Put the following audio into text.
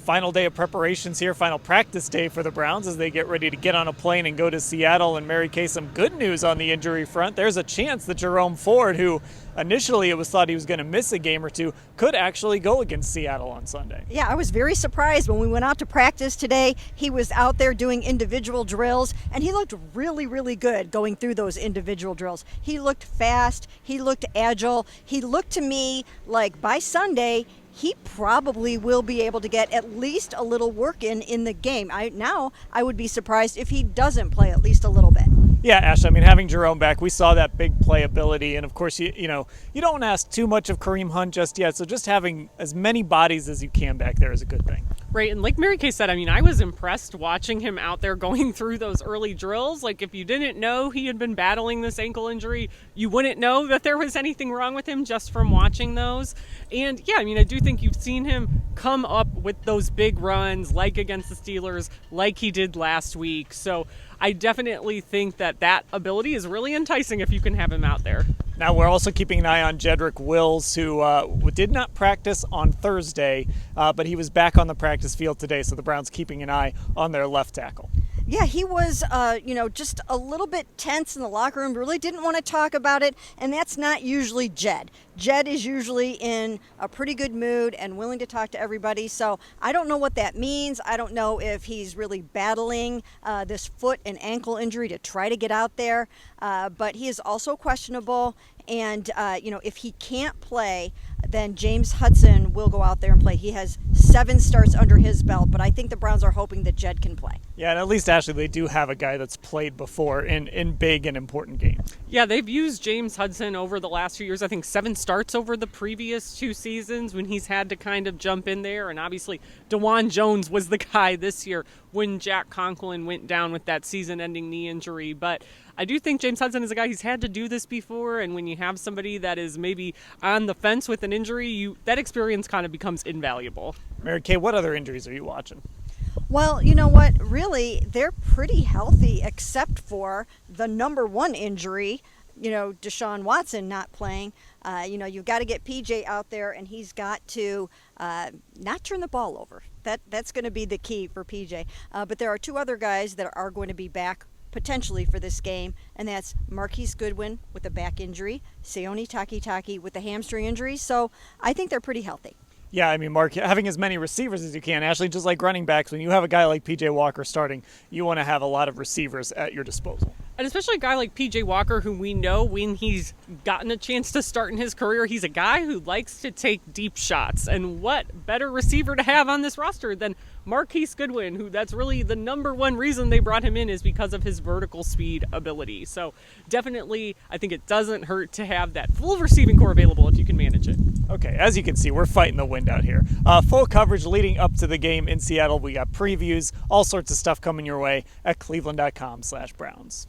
final day of preparations here, final practice day for the Browns as they get ready to get on a plane and go to Seattle. And Mary Kay, some good news on the injury front. There's a chance that Jerome Ford, who initially it was thought he was going to miss a game or two, could actually go against Seattle on Sunday. Yeah, I was very surprised when we went out to practice today. He was out there doing individual drills, and he looked really, really good going through those individual drills. He looked fast. He looked agile. He looked to me like by Sunday, he probably will be able to get at least a little work in the game. I would be surprised if he doesn't play at least a little bit. Yeah, Ash, I mean, having Jerome back, we saw that big playability. And, of course, you don't want to ask too much of Kareem Hunt just yet. So just having as many bodies as you can back there is a good thing. Right, and like Mary Kay said, I mean, I was impressed watching him out there going through those early drills. Like, if you didn't know he had been battling this ankle injury, you wouldn't know that there was anything wrong with him just from watching those. And, yeah, I mean, I do think you've seen him come up with those big runs, like against the Steelers, like he did last week. So I definitely think that ability is really enticing if you can have him out there. Now, we're also keeping an eye on Jedrick Wills, who did not practice on Thursday, but he was back on the practice field today, so the Browns keeping an eye on their left tackle. Yeah, he was, just a little bit tense in the locker room, really didn't want to talk about it, and that's not usually Jed. Jed is usually in a pretty good mood and willing to talk to everybody, so I don't know what that means. I don't know if he's really battling this foot and ankle injury to try to get out there, but he is also questionable, and, if he can't play, then James Hudson will go out there and play. He has 7 starts under his belt, but I think the Browns are hoping that Jed can play. Yeah, and at least, Ashley, they do have a guy that's played before in big and important games. Yeah, they've used James Hudson over the last few years. I think 7 starts over the previous 2 seasons when he's had to kind of jump in there. And obviously, DeJuan Jones was the guy this year when Jack Conklin went down with that season-ending knee injury. But I do think James Hudson is a guy who's had to do this before, and when you have somebody that is maybe on the fence with an injury, that experience kind of becomes invaluable. Mary Kay, what other injuries are you watching? Well, you know what? Really, they're pretty healthy except for the number 1 injury, Deshaun Watson not playing. You've got to get PJ out there, and he's got to not turn the ball over. That's going to be the key for PJ. But there are 2 other guys that are going to be back potentially for this game, and that's Marquise Goodwin with a back injury, Sione Takitaki with a hamstring injury. So I think they're pretty healthy. Yeah, I mean, Mark, having as many receivers as you can, Ashley, just like running backs, when you have a guy like P.J. Walker starting, you want to have a lot of receivers at your disposal. And especially a guy like P.J. Walker, who we know when he's gotten a chance to start in his career, he's a guy who likes to take deep shots. And what better receiver to have on this roster than Marquise Goodwin, who that's really the number 1 reason they brought him in is because of his vertical speed ability. So definitely, I think it doesn't hurt to have that full receiving core available if you can manage it. Okay, as you can see, we're fighting the wind out here. Full coverage leading up to the game in Seattle. We got previews, all sorts of stuff coming your way at cleveland.com/Browns.